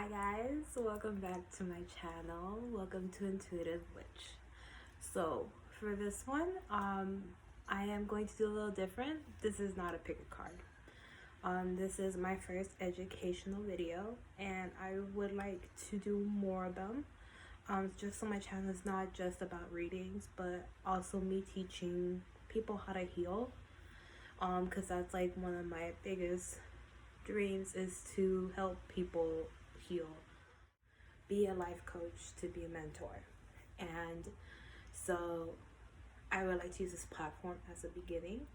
Hi guys, welcome back to my channel. Welcome to Intuitive Witch. So for this one, I am going to do a little different. This is not a pick a card. This is my first educational video, and I would like to do more of them. Just so my channel is not just about readings, but also me teaching people how to heal. Because that's like one of my biggest dreams is to help people heal, be a life coach, to be a mentor. And so I would like to use this platform as a beginning,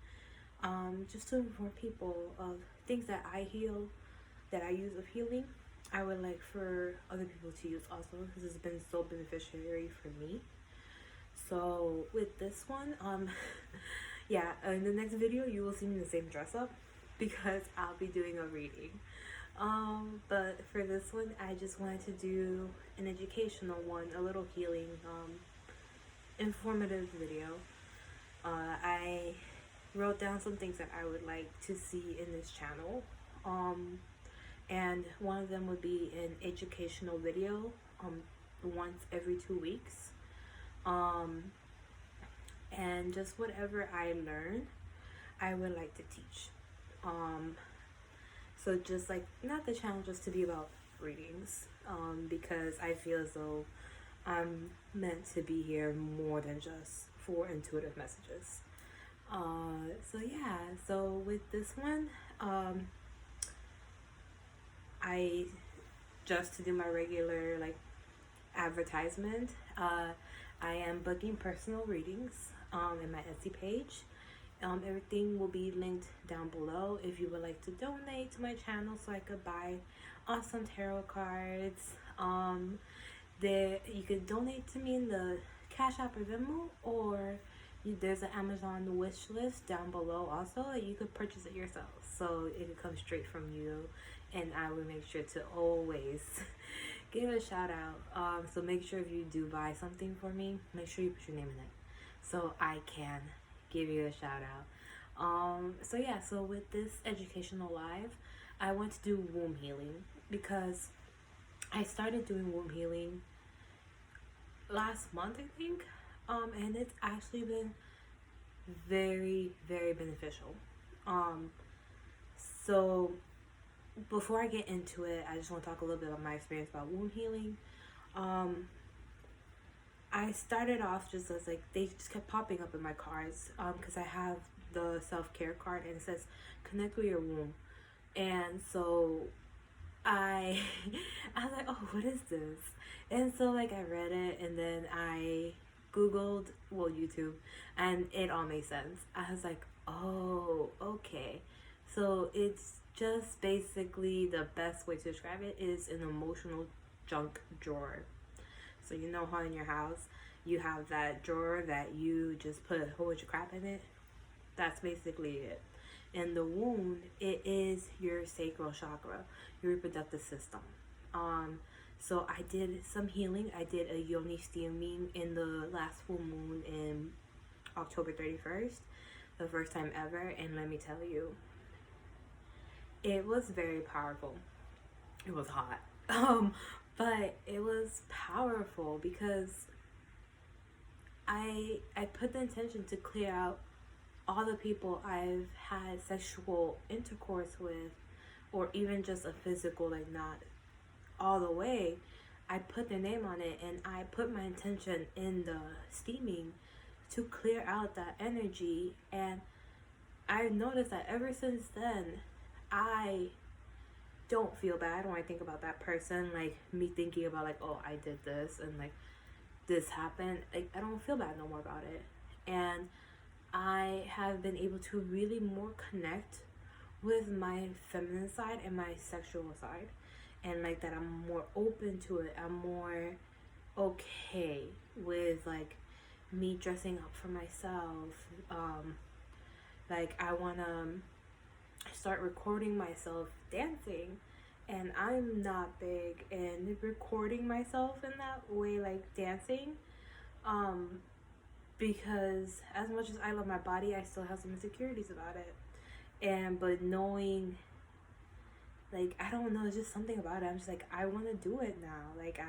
just to inform people of things that I heal, that I use of healing. I would like for other people to use also, because it's been so beneficiary for me. So with this one, yeah, in the next video you will see me in the same dress up because I'll be doing a reading. But for this one, I just wanted to do an educational one, a little healing, informative video. I wrote down some things that I would like to see in this channel. And one of them would be an educational video, once every 2 weeks. And just whatever I learn, I would like to teach. So just like, not the channel just to be about readings, because I feel as though I'm meant to be here more than just for intuitive messages. So yeah, so with this one, I just to do my regular like advertisement, I am booking personal readings in my Etsy page. Everything will be linked down below if you would like to donate to my channel so I could buy awesome tarot cards. There you could donate to me in the Cash App or Venmo, or there's an Amazon wish list down below also. You could purchase it yourself, so it could come straight from you, and I will make sure to always give a shout out. So make sure if you do buy something for me, make sure you put your name in it so I can give you a shout out. So yeah, so with this educational live, I want to do womb healing because I started doing womb healing last month, I think, and it's actually been very, very beneficial. So before I get into it, I just want to talk a little bit about my experience about womb healing. I started off just as like, they just kept popping up in my cards, because I have the self-care card and it says connect with your womb. And so I was like, oh, what is this? And so like I read it, and then I googled, well, YouTube, and it all made sense. I was like, oh, okay. So it's just basically, the best way to describe it is an emotional junk drawer. So you know how in your house you have that drawer that you just put a whole bunch of crap in it? That's basically it. And the womb, it is your sacral chakra, your reproductive system. So I did some healing. I did a yoni steaming in the last full moon in October 31st, the first time ever. And let me tell you, it was very powerful. It was hot. But it was powerful because I put the intention to clear out all the people I've had sexual intercourse with, or even just a physical, like not all the way. I put their name on it, and I put my intention in the steaming to clear out that energy. And I noticed that ever since then, I don't feel bad when I think about that person, like me thinking about like, oh, I did this and like this happened. Like, I don't feel bad no more about it. And I have been able to really more connect with my feminine side and my sexual side, and like that I'm more open to it. I'm more okay with like me dressing up for myself. Like I want to start recording myself dancing, and I'm not big in recording myself in that way, like dancing, because as much as I love my body, I still have some insecurities about it. But knowing Like, I don't know, it's just something about it. I'm just like, I want to do it now. Like,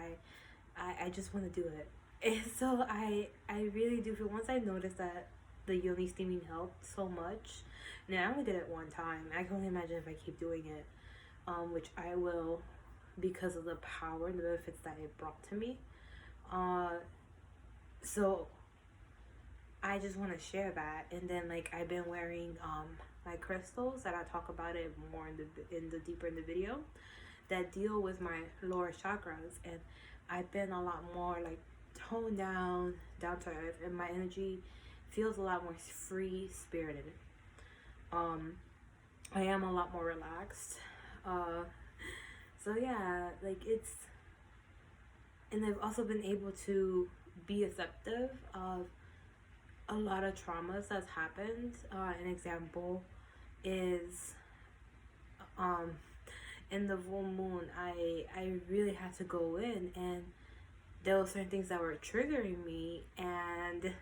I just want to do it. And so I really do feel, once I noticed that the yoni steaming helped so much. Now I only did it one time. I can only imagine if I keep doing it, which I will, because of the power and the benefits that it brought to me. So I just want to share that. And then, like, I've been wearing my crystals that I talk about it more in the deeper in the video, that deal with my lower chakras, and I've been a lot more like toned down to earth, and my energy feels a lot more free spirited. I am a lot more relaxed. So yeah, like, it's, and I've also been able to be acceptive of a lot of traumas that's happened. An example is in the full moon, I really had to go in, and there were certain things that were triggering me, and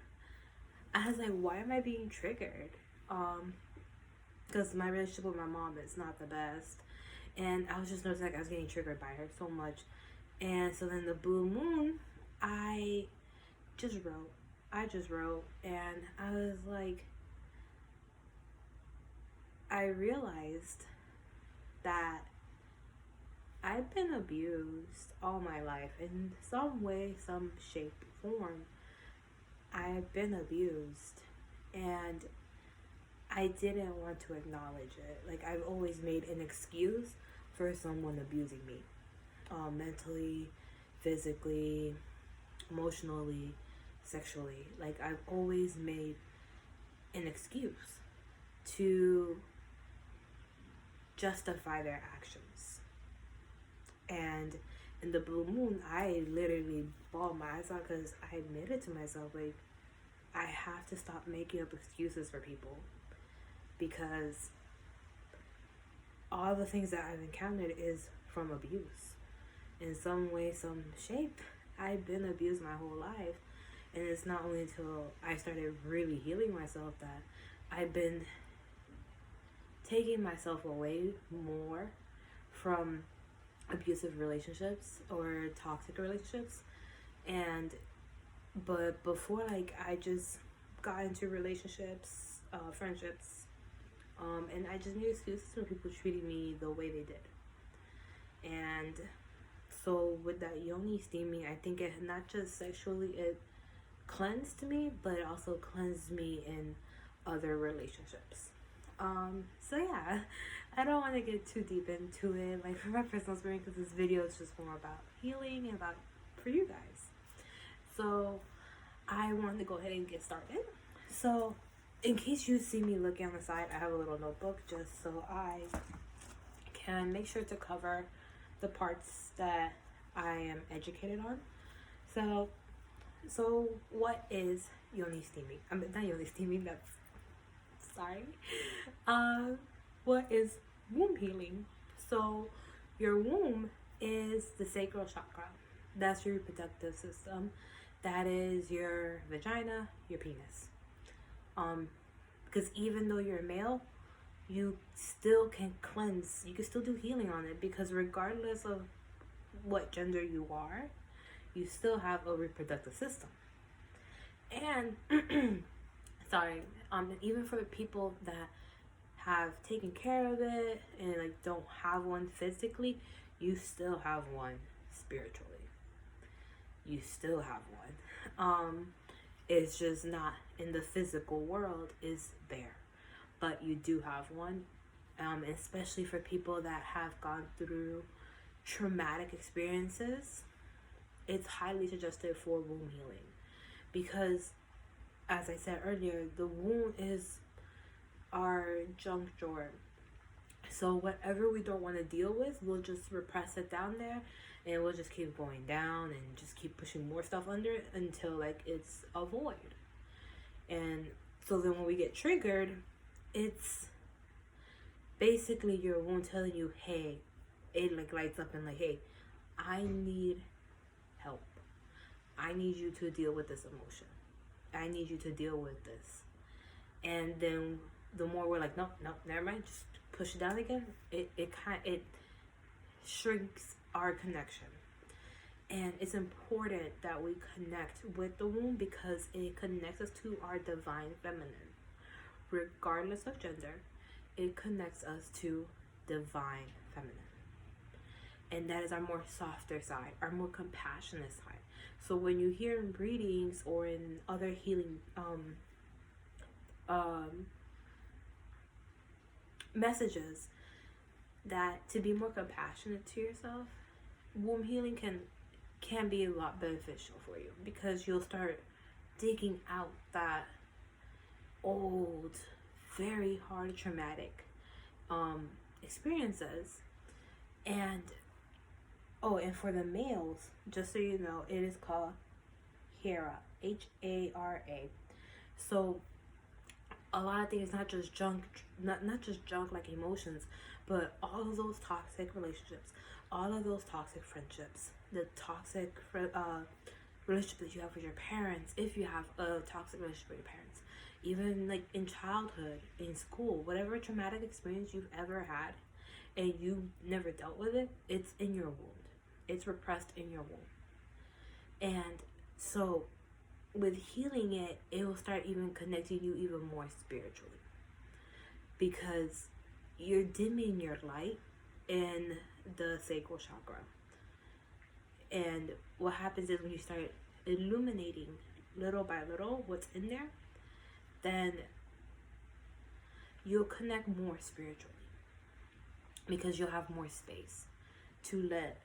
I was like, why am I being triggered? Because my relationship with my mom is not the best, and I was just noticing like I was getting triggered by her so much. And so then the blue moon, I just wrote, and I was like, I realized that I've been abused all my life in some way, some shape, form. I've been abused, and I didn't want to acknowledge it. Like, I've always made an excuse for someone abusing me, mentally, physically, emotionally, sexually. Like, I've always made an excuse to justify their actions. And in the blue moon, I literally bawled my eyes out, because I admitted to myself, like, I have to stop making up excuses for people, because all the things that I've encountered is from abuse. In some way, some shape, I've been abused my whole life. And it's not only until I started really healing myself that I've been taking myself away more from abusive relationships or toxic relationships. But before, like, I just got into relationships, friendships, and I just made excuses for people treating me the way they did. And so with that yoni steaming, I think it not just sexually, it cleansed me, but it also cleansed me in other relationships. So yeah, I don't want to get too deep into it, like, for my personal experience, because this video is just more about healing and about for you guys. So I wanted to go ahead and get started. So in case you see me looking on the side, I have a little notebook just so I can make sure to cover the parts that I am educated on. So what is yoni steaming? I mean, not yoni steaming, that's, sorry. What is womb healing? So your womb is the sacral chakra. That's your reproductive system. That is your vagina, your penis. Because even though you're a male, you still can cleanse, you can still do healing on it, because regardless of what gender you are, you still have a reproductive system. And sorry, even for the people that have taken care of it and, like, don't have one physically, you still have one spiritually. You still have one. It's just not in the physical world, is there, but you do have one. Especially for people that have gone through traumatic experiences, it's highly suggested for womb healing, because, as I said earlier, the womb is our junk drawer. So whatever we don't want to deal with, we'll just repress it down there, and we'll just keep going down and just keep pushing more stuff under it until, like, it's a void. And so then when we get triggered, it's basically your womb telling you, hey, it, like, lights up and, like, hey, I need help. I need you to deal with this emotion. I need you to deal with this. And then the more we're like, no, never mind, just push it down again, it shrinks our connection. And it's important that we connect with the womb because it connects us to our divine feminine. Regardless of gender, it connects us to divine feminine. And that is our more softer side, our more compassionate side. So when you hear in readings or in other healing messages that to be more compassionate to yourself, womb healing can be a lot beneficial for you, because you'll start digging out that old, very hard, traumatic experiences. And and for the males, just so you know, it is called Hara, Hara. So a lot of things, not just junk, not just junk like emotions, but all of those toxic relationships, all of those toxic friendships, the toxic relationship that you have with your parents, if you have a toxic relationship with your parents, even like in childhood, in school, whatever traumatic experience you've ever had and you never dealt with it, it's in your wound. It's repressed in your womb. And so with healing it, it will start even connecting you even more spiritually, because you're dimming your light in the sacral chakra. And what happens is when you start illuminating little by little what's in there, then you'll connect more spiritually, because you'll have more space to let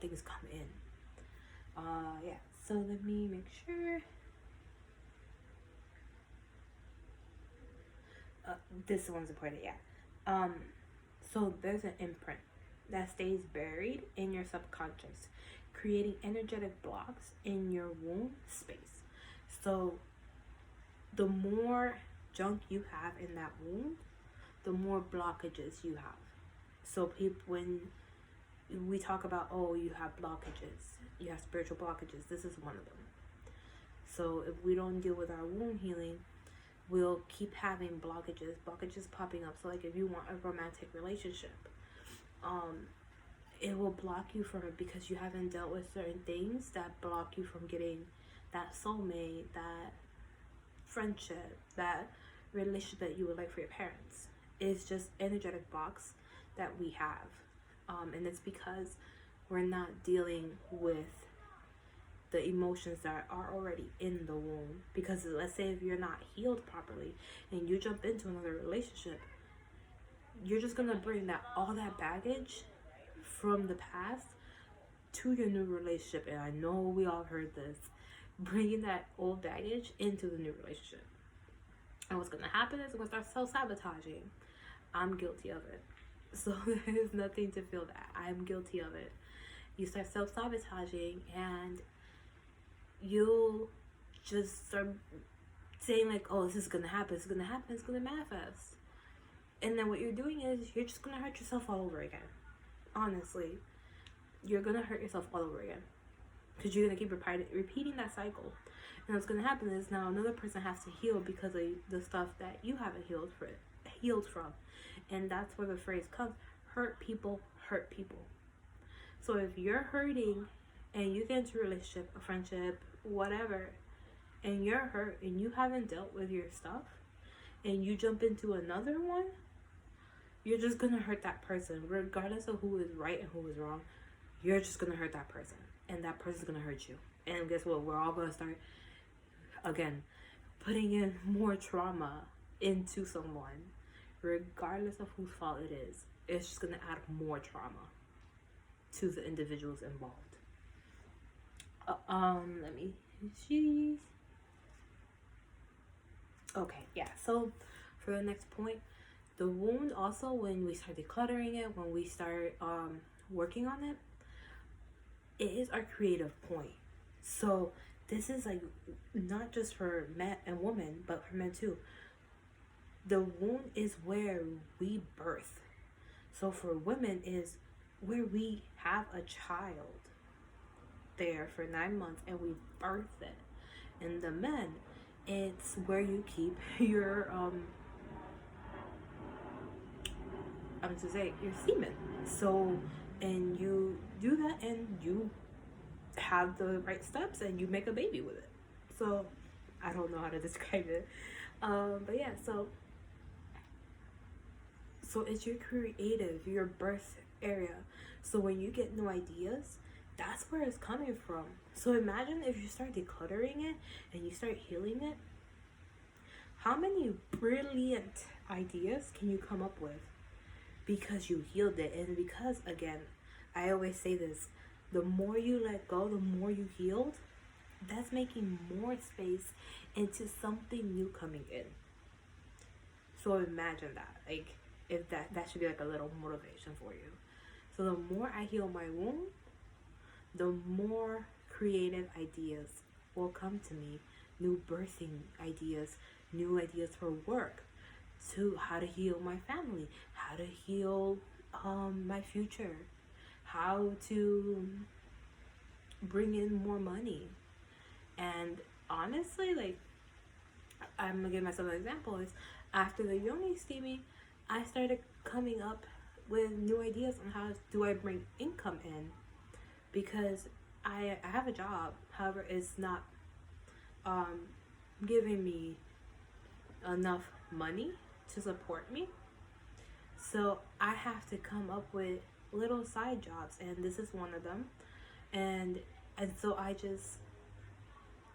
things come in. Yeah, so let me make sure. This one's important, yeah. So there's an imprint that stays buried in your subconscious, creating energetic blocks in your womb space. So the more junk you have in that womb, the more blockages you have. So when we talk about, you have blockages, you have spiritual blockages, this is one of them. So if we don't deal with our womb healing, we'll keep having blockages popping up. So like if you want a romantic relationship, it will block you from it because you haven't dealt with certain things that block you from getting that soulmate, that friendship, that relationship that you would like for your parents. It's just energetic blocks that we have. And it's because we're not dealing with the emotions that are already in the womb. Because let's say if you're not healed properly and you jump into another relationship, you're just gonna bring all that baggage from the past to your new relationship. And I know we all heard this, bringing that old baggage into the new relationship. And what's gonna happen is we're gonna start self-sabotaging. I'm guilty of it. So there's nothing to feel that. I'm guilty of it. You start self-sabotaging and you'll just start saying like, this is gonna happen, it's gonna happen, it's gonna manifest. And then what you're doing is you're just gonna hurt yourself all over again. Honestly, you're gonna hurt yourself all over again, because you're gonna keep repeating that cycle. And what's gonna happen is now another person has to heal because of the stuff that you haven't healed from. And that's where the phrase comes: hurt people hurt people. So if you're hurting and you get into a relationship, a friendship, whatever, and you're hurt and you haven't dealt with your stuff, and you jump into another one, you're just gonna hurt that person, regardless of who is right and who is wrong. You're just gonna hurt that person, and that person's gonna hurt you. And guess what? We're all gonna start again putting in more trauma into someone, regardless of whose fault it is. It's just gonna add more trauma to the individuals involved. Let me see. Okay, yeah. So for the next point, the wound also, when we start decluttering it, when we start working on it, it is our creative point. So this is like not just for men and women, but for men too. The womb is where we birth. So for women is where we have a child there for 9 months and we birth it. And the men, it's where you keep your I'm to say your semen. So, and you do that, and you have the right steps, and you make a baby with it. So, I don't know how to describe it, but yeah. So it's your creative, your birth area. So when you get new ideas, that's where it's coming from. So imagine if you start decluttering it and you start healing it. How many brilliant ideas can you come up with because you healed it? And because, again, I always say this, the more you let go, the more you healed, that's making more space into something new coming in. So imagine that. Like, if that should be like a little motivation for you. So the more I heal my wound, the more creative ideas will come to me. New birthing ideas, new ideas for work, to how to heal my family, how to heal my future, how to bring in more money. And honestly, like, I'm gonna give myself an example, is after the yoni steaming, I started coming up with new ideas on how do I bring income in, because I have a job, however it's not giving me enough money to support me. So I have to come up with little side jobs, and this is one of them. And so I just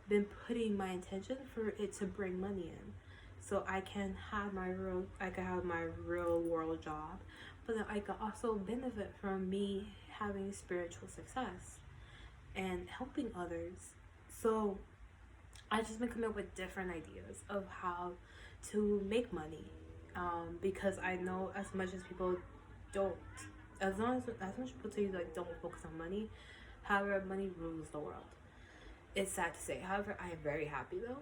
been putting my intention for it to bring money in, so I can have my real world job, but then I can also benefit from me having spiritual success and helping others. So I just been coming up with different ideas of how to make money, because I know as much as people don't, as much people tell you like don't focus on money, however money rules the world. It's sad to say. However, I am very happy though.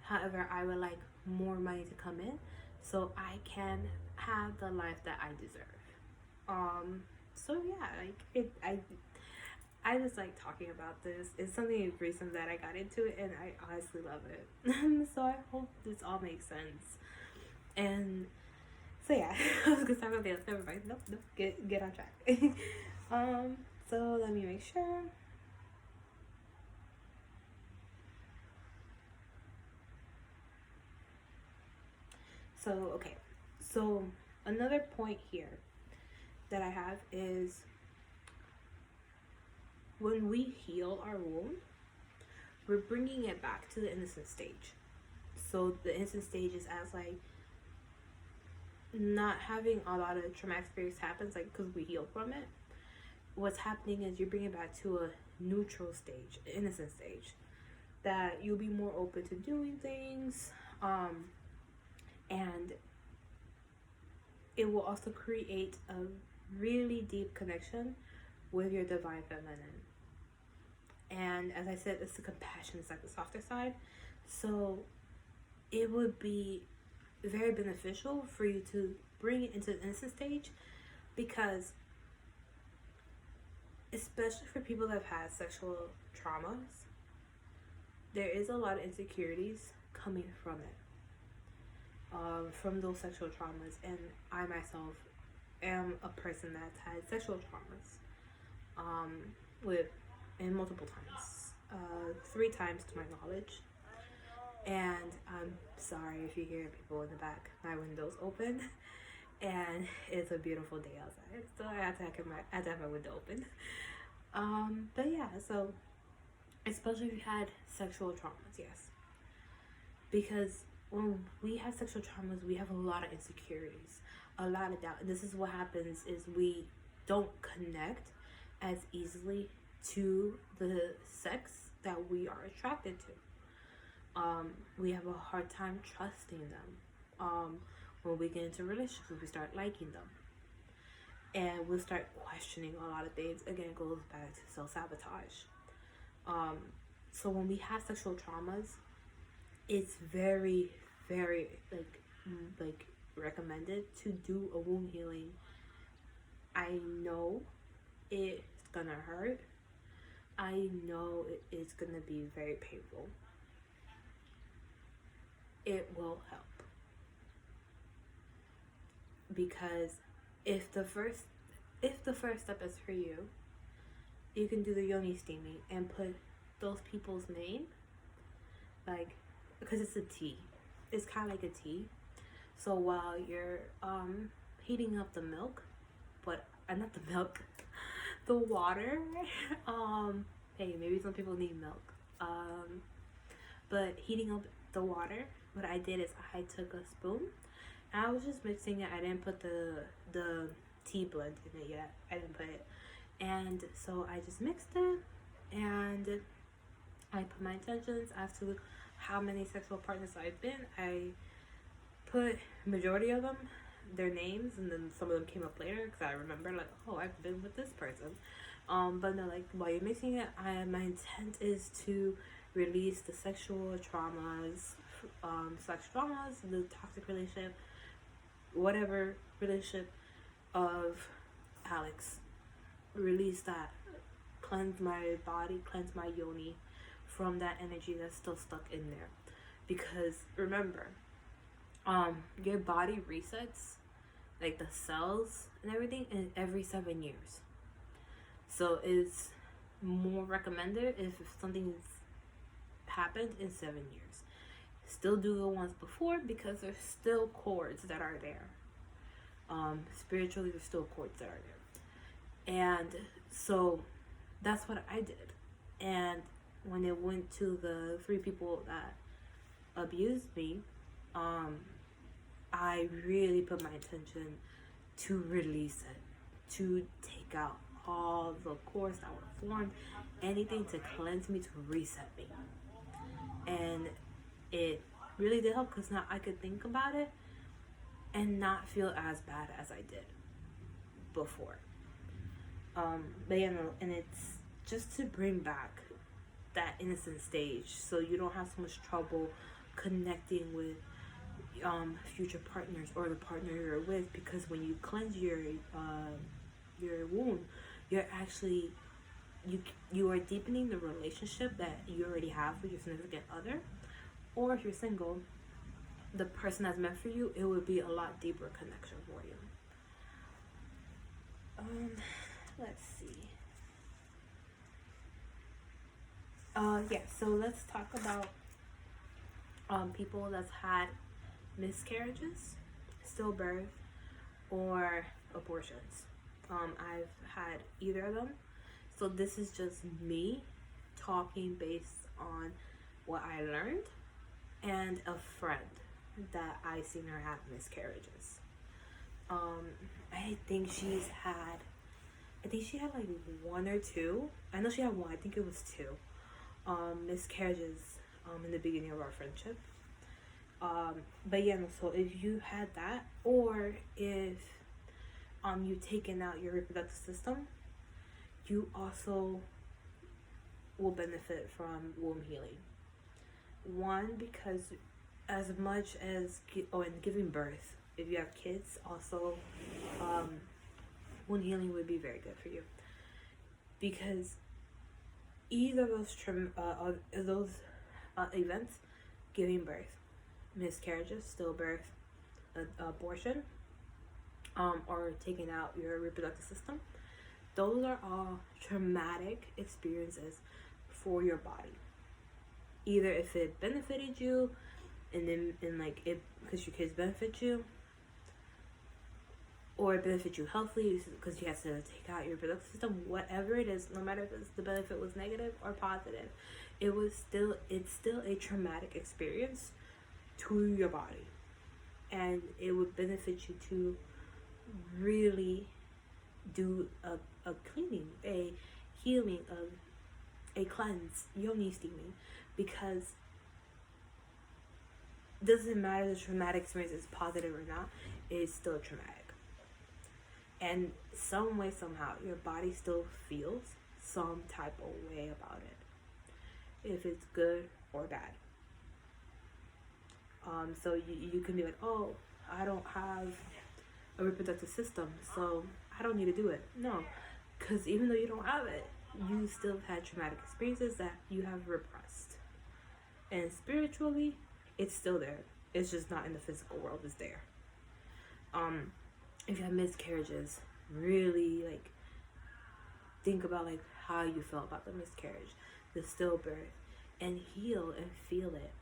However, I would like more money to come in so I can have the life that I deserve. So yeah, like I just like talking about this. It's something recent that I got into it, and I honestly love it. So I hope this all makes sense. And so yeah, I was gonna talk about this. Never mind. Nope. Get on track. So let me make sure. So, okay. So, another point here that I have is when we heal our wound, we're bringing it back to the innocent stage. So, the innocent stage is as like not having a lot of traumatic experience happens, like because we heal from it. What's happening is you're bringing it back to a neutral stage, an innocent stage, that you'll be more open to doing things. And it will also create a really deep connection with your divine feminine. And as I said, it's the compassion, it's like the softer side. So it would be very beneficial for you to bring it into the innocent stage, because especially for people that have had sexual traumas, there is a lot of insecurities coming from it. From those sexual traumas, and I myself am a person that's had sexual traumas, in multiple times, 3 times to my knowledge. And I'm sorry if you hear people in the back. My window's open, and it's a beautiful day outside, so I have to have my window open. But yeah, so especially if you had sexual traumas, yes, because when we have sexual traumas, we have a lot of insecurities, a lot of doubt. And this is what happens is we don't connect as easily to the sex that we are attracted to. We have a hard time trusting them. When we get into relationships, we start liking them. And we'll start questioning a lot of things. Again, it goes back to self-sabotage. So when we have sexual traumas, it's very, very like recommended to do a wound healing. I know it's gonna hurt. I know it's gonna be very painful. It will help, because if the first step is for you, you can do the yoni steaming and put those people's name, like, because it's a tea. It's kind of like a tea. So while you're heating up the milk, but not the milk, the water. Hey, maybe some people need milk. But heating up the water, what I did is I took a spoon and I was just mixing it. I didn't put the tea blend in it yet. I didn't put it. And so I just mixed it and I put my intentions as to how many sexual partners I've been. I put majority of them, their names, and then some of them came up later because I remember, like, oh, I've been with this person. But no, like, while you're mixing it, my intent is to release the sexual traumas, the toxic relationship, whatever relationship of Alex. Release that, cleanse my body, cleanse my yoni from that energy that's still stuck in there. Because remember, your body resets, like the cells and everything, in every 7 years. So it's more recommended if something's happened in 7 years. Still do the ones before because there's still cords that are there. Spiritually, there's still cords that are there. And so that's what I did. And when it went to the 3 people that abused me, I really put my intention to release it, to take out all the cords that were formed, anything to cleanse me, to reset me. And it really did help because now I could think about it and not feel as bad as I did before. But yeah, no, and it's just to bring back that innocent stage so you don't have so much trouble connecting with future partners or the partner you're with, because when you cleanse your wound, you're actually you are deepening the relationship that you already have with your significant other. Or if you're single, the person that's meant for you, it would be a lot deeper connection for you. Let's see. Yeah, so let's talk about people that's had miscarriages, stillbirth, or abortions. I've had either of them. So this is just me talking based on what I learned and a friend that I seen her have miscarriages. I think she had like 1 or 2. I know she had 1. I think it was 2 miscarriages in the beginning of our friendship. But yeah, no, so if you had that, or if you've taken out your reproductive system, you also will benefit from womb healing. 1, because as much as and giving birth, if you have kids, also womb healing would be very good for you, because either of those events, giving birth, miscarriages, stillbirth, abortion, or taking out your reproductive system, those are all traumatic experiences for your body. Either if it benefited you, and then like it because your kids benefit you, or it benefits you healthily because you have to take out your reproductive system. Whatever it is, no matter if the benefit was negative or positive, it's still a traumatic experience to your body, and it would benefit you to really do a cleaning, a healing, a cleanse, yoni steaming, because it doesn't matter the traumatic experience is positive or not, it is still traumatic. And some way, somehow, your body still feels some type of way about it, if it's good or bad. So you can be like, oh, I don't have a reproductive system, so I don't need to do it. No, because even though you don't have it, you still had traumatic experiences that you have repressed. And spiritually, it's still there. It's just not in the physical world. It's there. if you have miscarriages, really like think about like how you felt about the miscarriage, the stillbirth, and heal and feel it.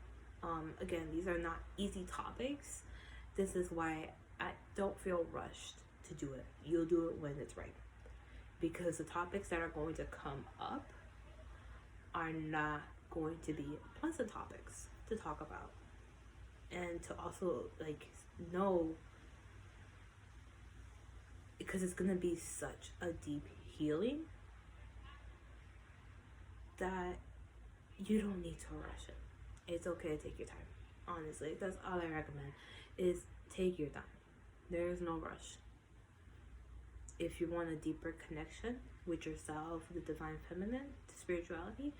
Again, these are not easy topics. This is why I don't feel rushed to do it. You'll do it when it's right, because the topics that are going to come up are not going to be pleasant topics to talk about, and to also like know, because it's gonna be such a deep healing that you don't need to rush it. It's okay to take your time. Honestly, that's all I recommend, is take your time. There is no rush. If you want a deeper connection with yourself, the divine feminine, to spirituality,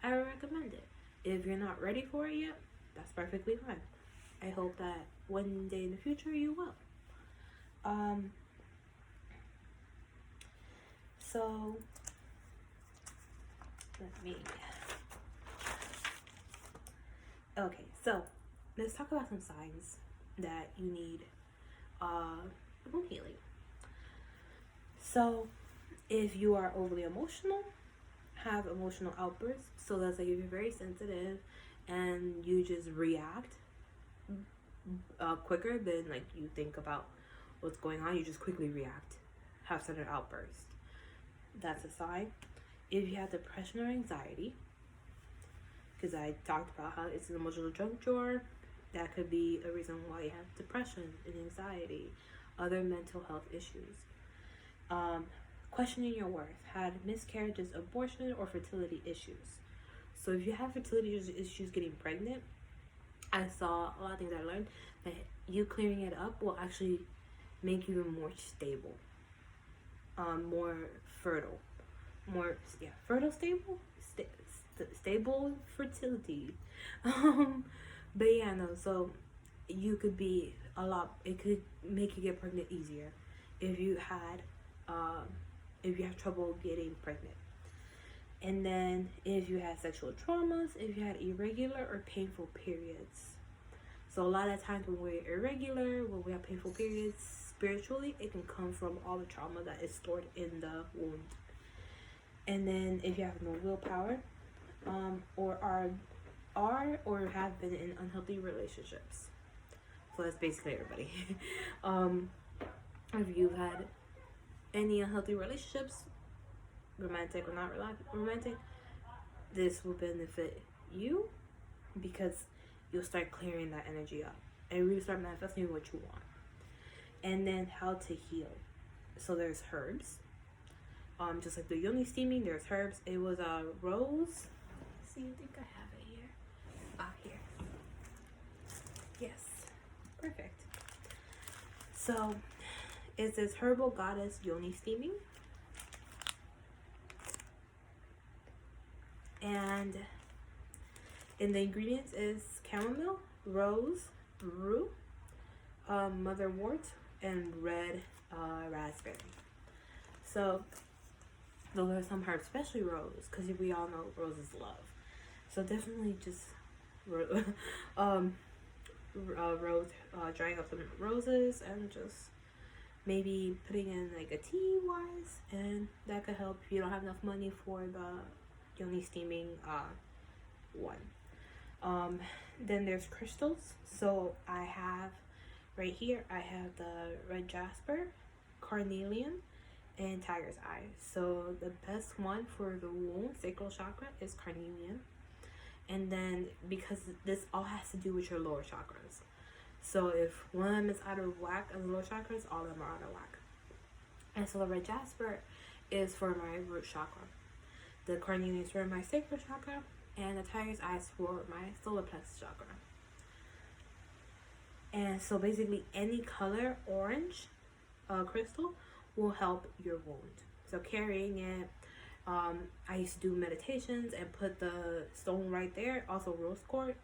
I would recommend it. If you're not ready for it yet, that's perfectly fine. I hope that one day in the future you will. So let me, okay, so let's talk about some signs that you need wound healing. So if you are overly emotional, have emotional outbursts, so that's like if you're very sensitive and you just react quicker than like you think about what's going on, you just quickly react, have sudden outbursts, that's a sign. If you have depression or anxiety, because I talked about how it's an emotional junk drawer, that could be a reason why you have depression and anxiety, other mental health issues. Questioning your worth, had miscarriages, abortion, or fertility issues. So if you have fertility issues getting pregnant, I saw a lot of things I learned that you clearing it up will actually make you even more stable, more fertile, stable fertility. But yeah, no, so you could be it could make you get pregnant easier if you have trouble getting pregnant. And then if you had sexual traumas, if you had irregular or painful periods. So a lot of times when we're irregular, when we have painful periods, spiritually, it can come from all the trauma that is stored in the womb. And then if you have no willpower, or are or have been in unhealthy relationships. So that's basically everybody. If you've had any unhealthy relationships, romantic or not romantic, this will benefit you, because you'll start clearing that energy up and really start manifesting what you want. And then how to heal. So there's herbs. Just like the yoni steaming, there's herbs. It was a rose. Let's see, I think I have it here. Here. Yes. Perfect. So it says herbal goddess yoni steaming. And in the ingredients is chamomile, rose, rue, motherwort, and red raspberry. So those are some herbs, especially rose, because we all know rose is love. So definitely just rose, drying up some roses and just maybe putting in like a tea wise, and that could help if you don't have enough money for the yoni steaming one. Then there's crystals. So I have right here, I have the red jasper, carnelian, and tiger's eye. So the best one for the womb, sacral chakra, is carnelian. And then because this all has to do with your lower chakras. So if one of them is out of whack in the lower chakras, all of them are out of whack. And so the red jasper is for my root chakra. The carnelian is for my sacral chakra, and the tiger's eye is for my solar plexus chakra. And so basically any color orange crystal will help your wound. So carrying it, I used to do meditations and put the stone right there, also rose quartz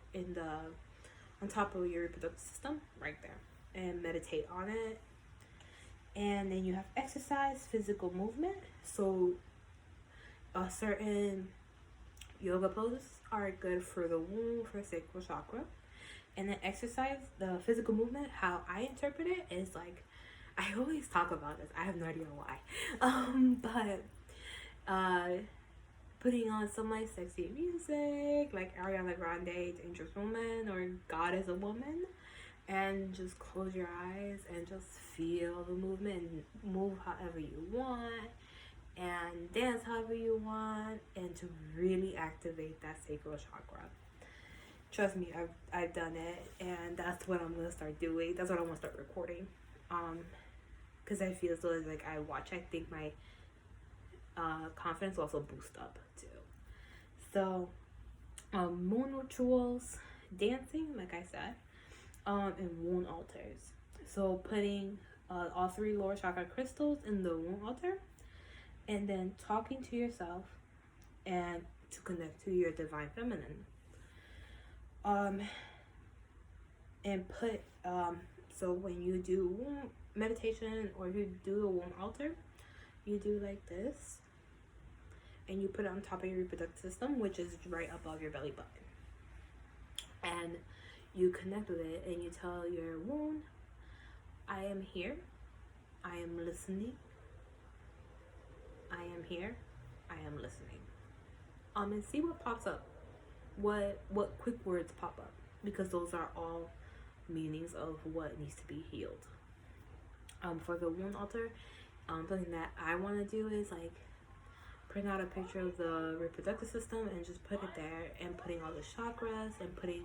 on top of your reproductive system right there, and meditate on it. And then you have exercise, physical movement. So certain yoga poses are good for the womb, for sacral chakra. And then exercise, the physical movement, how I interpret it is like I always talk about this. I have no idea why. But putting on some like sexy music, like Ariana Grande, Dangerous Woman, or God is a Woman, and just close your eyes and just feel the movement and move however you want and dance however you want, and to really activate that sacral chakra. Trust me, I've done it, and that's what I'm gonna start doing. That's what I want to start recording. Because I feel as though as like I watch, I think my confidence will also boost up too. So moon rituals, dancing, like I said, and wound altars. So putting all 3 lower chakra crystals in the wound altar, and then talking to yourself and to connect to your divine feminine. And put so when you do womb meditation or you do a womb altar, you do like this, and you put it on top of your reproductive system, which is right above your belly button, and you connect with it, and you tell your womb, I am here, I am listening, I am here, I am listening. And see what pops up, what quick words pop up, because those are all meanings of what needs to be healed. For the wound altar, something that I want to do is like print out a picture of the reproductive system and just put it there, and putting all the chakras, and putting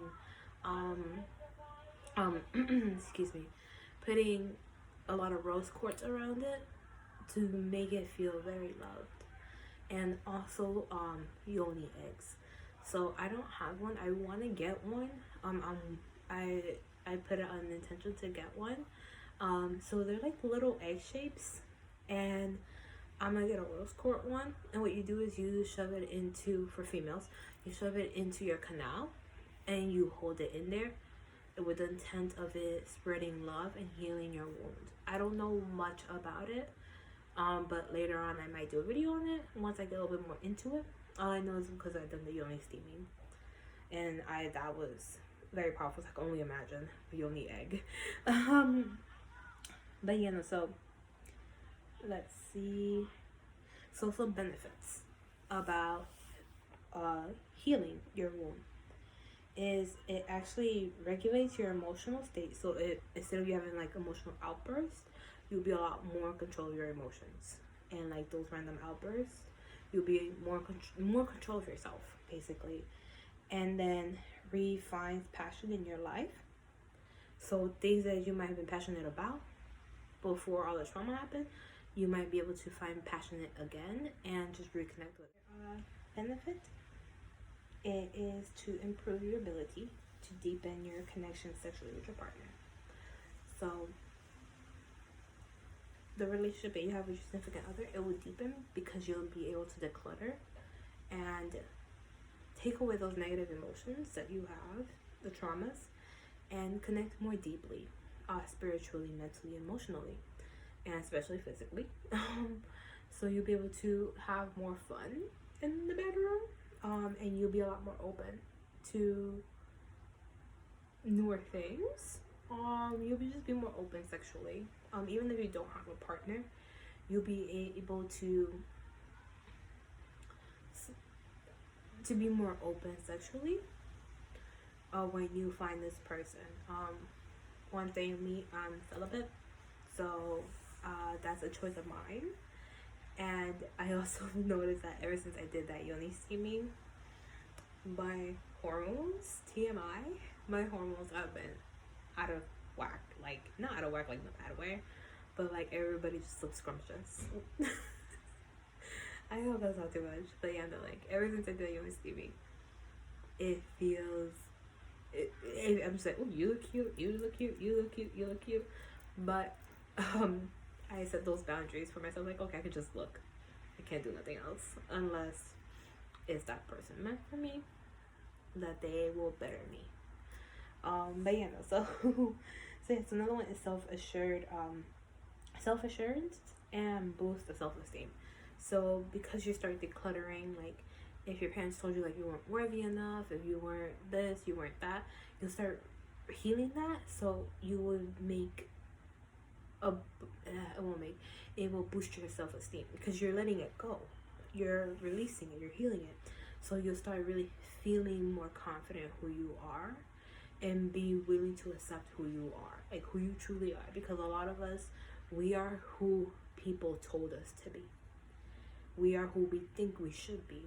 excuse me, putting a lot of rose quartz around it to make it feel very loved. And also yoni eggs. So I don't have one. I want to get one. I put it on the intention to get one. So they're like little egg shapes, and I'm gonna get a rose quartz one. And what you do is you shove it into, for females, you shove it into your canal, and you hold it in there with the intent of it spreading love and healing your wound. I don't know much about it, but later on I might do a video on it once I get a little bit more into it. All I know is because I've done the yoni steaming, and that was very powerful. So I can only imagine a yoni egg. But yeah, no, so let's see. So some benefits about healing your womb is it actually regulates your emotional state. So it, instead of you having like emotional outbursts, you'll be a lot more in control of your emotions, and like those random outbursts, you'll be more control of yourself basically. And then refines passion in your life. So things that you might have been passionate about before all the trauma happened, you might be able to find passionate again and just reconnect with it. Benefit, it is to improve your ability to deepen your connection sexually with your partner. So the relationship that you have with your significant other, it will deepen because you'll be able to declutter and take away those negative emotions that you have, the traumas, and connect more deeply, spiritually, mentally, emotionally, and especially physically. So you'll be able to have more fun in the bedroom, and you'll be a lot more open to newer things. You'll just be more open sexually. Even if you don't have a partner, you'll be able to be more open sexually when you find this person. One thing, I'm celibate, so that's a choice of mine. And I also noticed that ever since I did that yoni steaming, my hormones, TMI, my hormones have been out of whack. Like, not out of whack like in a bad way, but like everybody just looks scrumptious. I hope that's not too much, but yeah, no, like ever since I did yoni steaming, it feels, I'm just like, oh, you look cute, you look cute, you look cute, you look cute. But I set those boundaries for myself, like, okay, I could just look. I can't do nothing else unless it's that person meant for me, that they will better me. But yeah, no, so so yes, another one is self-assurance and boost the self-esteem. So because you start decluttering, like if your parents told you like you weren't worthy enough, if you weren't this, you weren't that, you'll start healing that. So you would make it will boost your self-esteem because you're letting it go, you're releasing it, you're healing it. So you'll start really feeling more confident who you are and be willing to accept who you are, like who you truly are. Because a lot of us, we are who people told us to be. We are who we think we should be.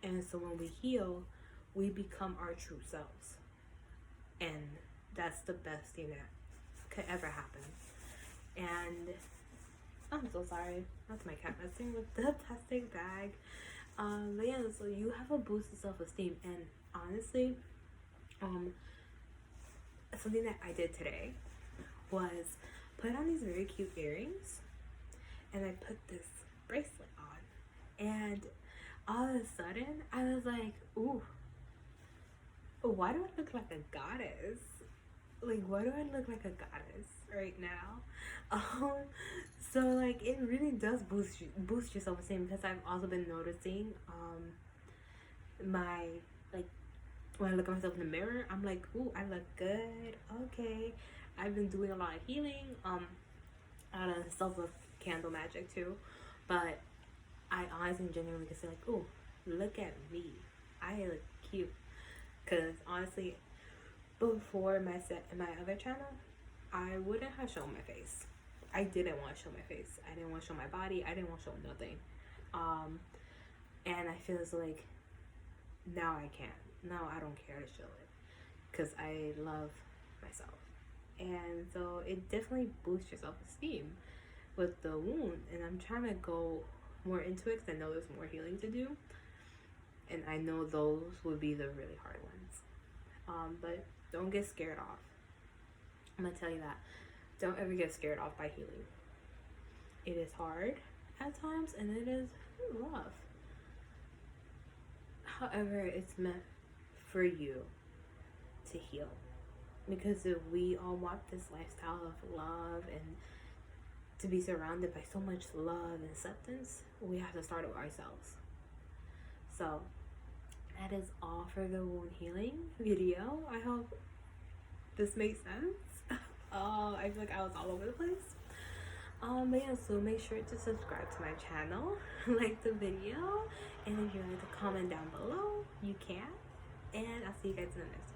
And so when we heal, we become our true selves. And that's the best thing that could ever happen. And I'm so sorry. That's my cat messing with the plastic bag. But yeah, so you have a boost of self-esteem. And honestly, something that I did today was put on these very cute earrings, and I put this bracelet on, and all of a sudden I was like, ooh, why do I look like a goddess? Like, why do I look like a goddess right now? So like it really does boost your self-esteem, because I've also been noticing my, like, when I look at myself in the mirror, I'm like, ooh, I look good. Okay. I've been doing a lot of healing, out of self-love candle magic too. But I honestly and genuinely can say, like, ooh, look at me. I look cute. Because honestly, before my other channel, I wouldn't have shown my face. I didn't want to show my face. I didn't want to show my body. I didn't want to show nothing. And I feel as like now I can. Now I don't care to show it, because I love myself. And so it definitely boosts your self-esteem with the wound. And I'm trying to go more into it because I know there's more healing to do. And I know those would be the really hard ones. But don't get scared off. I'm going to tell you that. Don't ever get scared off by healing. It is hard at times, and it is rough. However, it's meant for you to heal. Because if we all want this lifestyle of love and to be surrounded by so much love and acceptance, we have to start with ourselves. So that is all for the wound healing video. I hope this makes sense. I feel like I was all over the place. But yeah, so make sure to subscribe to my channel, like the video, and if you'd like to comment down below, you can. And I'll see you guys in the next one.